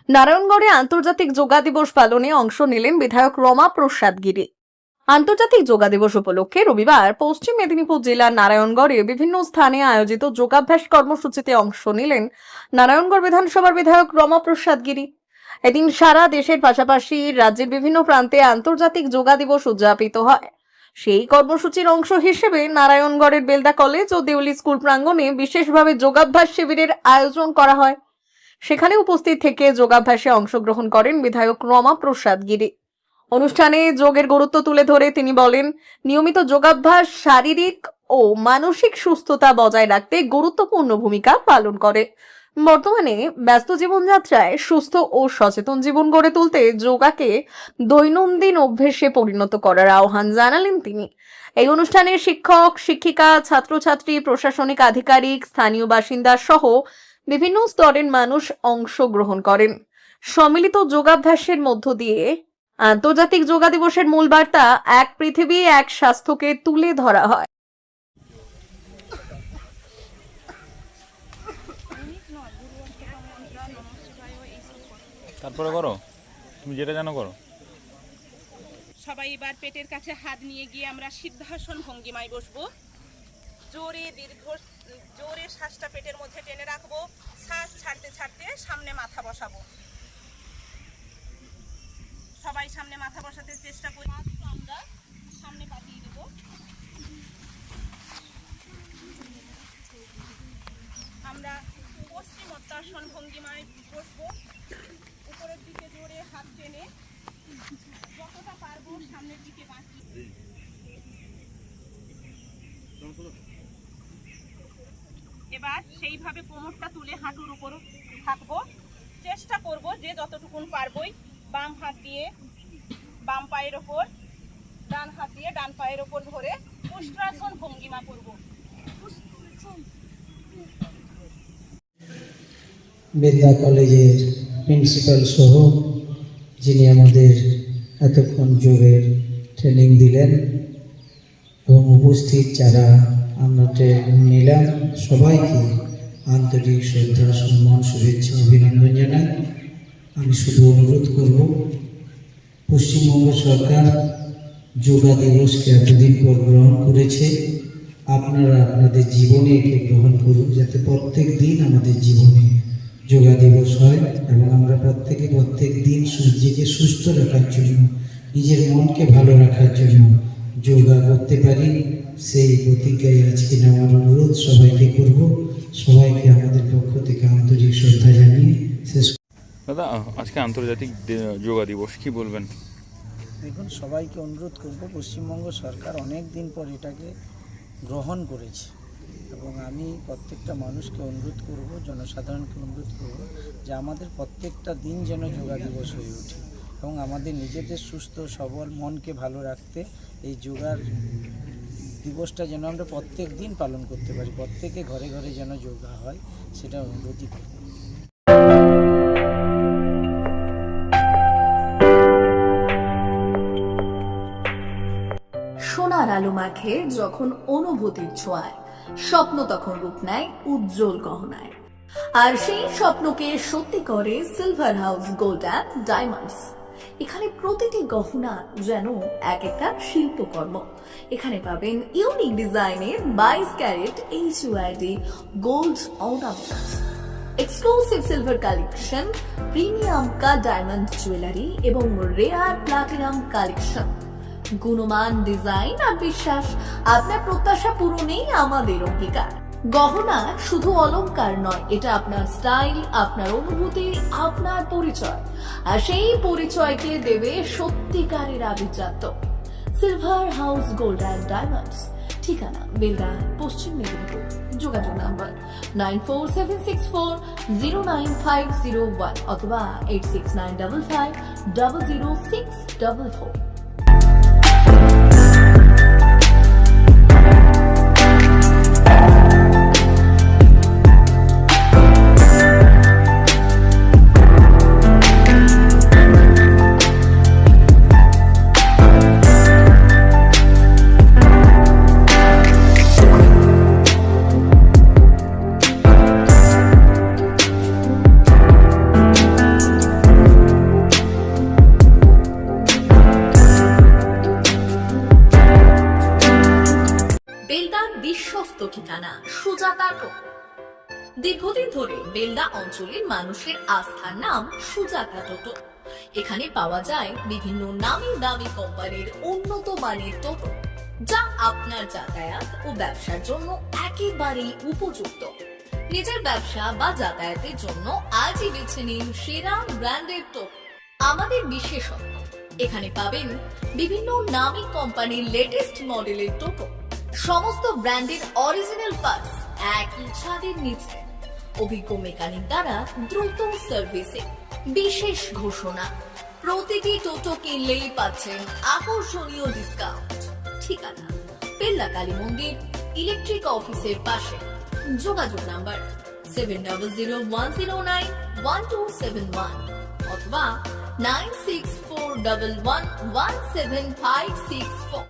নারায়ণগড়ে আন্তর্জাতিক যোগা দিবস পালনে অংশ নিলেন বিধায়ক রমা প্রসাদ গিরি। আন্তর্জাতিক যোগা দিবস উপলক্ষে রবিবার পশ্চিম মেদিনীপুর জেলার নারায়ণগড়ে বিভিন্ন স্থানে আয়োজিত যোগাভ্যাস কর্মসূচিতে অংশ নিলেন নারায়ণগড় বিধানসভার বিধায়ক রমা প্রসাদ গিরি। এদিন সারা দেশের পাশাপাশি রাজ্যের বিভিন্ন প্রান্তে আন্তর্জাতিক যোগা দিবস উদযাপিত হয়। সেই কর্মসূচির অংশ হিসেবে নারায়ণগড়ের বেলদা কলেজ ও দেউলি স্কুল প্রাঙ্গণে বিশেষভাবে যোগাভ্যাস শিবিরের আয়োজন করা হয়। সেখানে উপস্থিত থেকে যোগাভ্যাসে অংশগ্রহণ করেন বিধায়ক রমা প্রসাদ গিরি। অনুষ্ঠানে যোগের গুরুত্ব তুলে ধরে তিনি বলেন, নিয়মিত যোগাভ্যাস শারীরিক ও মানসিক সুস্থতা বজায় রাখতে গুরুত্বপূর্ণ ভূমিকা পালন করে। বর্তমানে ব্যস্ত জীবনযাত্রায় সুস্থ ও সচেতন জীবন গড়ে তুলতে যোগাকে দৈনন্দিন অভ্যেসে পরিণত করার আহ্বান জানালেন তিনি। এই অনুষ্ঠানে শিক্ষক, শিক্ষিকা, ছাত্রছাত্রী, প্রশাসনিক আধিকারিক, স্থানীয় বাসিন্দা সহ বিভিন্ন স্তরের মানুষ অংশগ্রহণ করেন। সম্মিলিত যোগাভ্যাসের মধ্য দিয়ে আন্তর্জাতিক যোগা দিবসের মূল বার্তা এক পৃথিবী এক স্বাস্থ্যকে তুলে ধরা হয়। তারপরে করো, তুমি যেটা জানো করো। সবাই এবার পেটের কাছে হাত নিয়ে গিয়ে আমরা সিদ্ধাসন ভঙ্গিমায় বসবো। জোরে শ্বাসটা পেটের মধ্যে টেনে রাখবো। শ্বাস ছাড়তে ছাড়তে সামনে মাথা বসাবো। সবাই সামনে মাথা বসাতে চেষ্টা করি। আমরা সামনে পাঠিয়ে দেব। আমরা পশ্চিমোত্তাসন ভঙ্গিমায় বসবো। উপরের দিকে জোরে হাত টেনে যতটা পারবো সামনের দিকে বাঁকিয়ে। এবার সেইভাবে কোমরটা তুলে হাঁটুর উপর থাকবো। চেষ্টা করব যে যতটুকুন পারবোই বাম হাত দিয়ে বাম পায়ের ওপর, ডান হাত দিয়ে ডান পায়ের ওপর ধরে উষ্ট্রাসন ভঙ্গিমা করব। বেলদা কলেজের প্রিন্সিপাল সহ যিনি আমাদের এতক্ষণ যোগের ট্রেনিং দিলেন এবং উপস্থিত যারা আমরা ট্রেনিং নিলাম সবাইকে আন্তরিক শ্রদ্ধা, সম্মান, শুভেচ্ছা, অভিনন্দন জানাই। আমি শুধু অনুরোধ করব, পশ্চিমবঙ্গ সরকার যোগা দিবসকে এতদিন পর গ্রহণ করেছে, আপনারা আপনাদের জীবনে একে গ্রহণ করুন, যাতে প্রত্যেক দিন আমাদের জীবনে যোগা দিবস হয় এবং আমরা প্রত্যেক দিন নিজেকে সুস্থ রাখার জন্য, নিজের মনকে ভালো রাখার জন্য যোগা করতে পারি। সেই প্রতিজ্ঞায় আজকে নেওয়ার অনুরোধ সবাইকে করব। সবাইকে আমাদের পক্ষ থেকে আন্তরিক শ্রদ্ধা জানিয়ে শেষ। দাদা, আজকে আন্তর্জাতিক যোগা দিবস, কি বলবেন? দেখুন, সবাইকে অনুরোধ করব, পশ্চিমবঙ্গ সরকার অনেক দিন পর এটাকে গ্রহণ করেছে এবং আমি প্রত্যেকটা মানুষকে অনুরোধ করব, জনসাধারণকে অনুরোধ করব যে আমাদের প্রত্যেকটা দিন যেন যোগা দিবস হয়ে ওঠে এবং আমাদের নিজেদের সুস্থ সবল মনকে ভালো রাখতে এই যোগার দিবসটা যেন আমরা প্রত্যেক দিন পালন করতে পারি। প্রত্যেকে ঘরে ঘরে যেন যোগা হয়, সেটা অনুরোধই করব। সোনার আলো মাখে যখন অনুভূতির ছোঁয়ায়, স্বপ্ন তখন রূপ নেয় উজ্জ্বল গহনায়। আর সেই স্বপ্নকে সত্যি করে silver house gold and diamonds. এখানে প্রতিটি গহনা যেন এক একটা শিল্পকর্ম। এখানে পাবেন ইউনিক ডিজাইনের 22 carat HUID gold ornaments, exclusive silver collection, premium cut diamond jewellery এবং রেয়ার প্লাটিনাম কালেকশন। গুণমান, ডিজাইন আর বিশ্বাস, আপনার প্রত্যাশা পূরণেই আমাদের অঙ্গীকার। গহনা শুধু অলংকার নয়, এটা আপনার স্টাইল, আপনার অনুভূতি, আপনার পরিচয়। আর সেই পরিচয়কে দেবে সত্যিকারের আভিজাত্য। Silver house gold and diamonds, ঠিকানা বেলদা, পশ্চিম মেদিনীপুর। যোগাযোগ নাম্বার 9476409501 অথবা 8695500644। টোটো। দীর্ঘদিন ধরে বেলদা অঞ্চলের মানুষের আস্থার নাম সুজাতা টোটো। এখানে পাওয়া যায় বিভিন্ন নামি দামি কোম্পানির উন্নত মানের টোটো, যা আপনার যাতায়াত ও ব্যবসার জন্য একেবারেই উপযুক্ত। নিজের ব্যবসা বা যাতায়াতের জন্য আজই বেছে নিন সেরা ব্র্যান্ডের টোটো। আমাদের বিশেষত্ব, এখানে পাবেন বিভিন্ন নামি কোম্পানির লেটেস্ট মডেলের টোটো, সমস্ত ব্র্যান্ডের অরিজিনাল পার্টস একই ছাদের নিচে, অভিজ্ঞ মেকানিক দ্বারা দ্রুত সার্ভিসিং। বিশেষ ঘোষণা, প্রতিটি টোটো কিনলেই পাচ্ছেন আকর্ষণীয় ডিসকাউন্ট। ঠিকানা বেলদা কালী মন্দির ইলেকট্রিক অফিসের পাশে। যোগাযোগ নাম্বার 701091091271 অথবা 9641117564।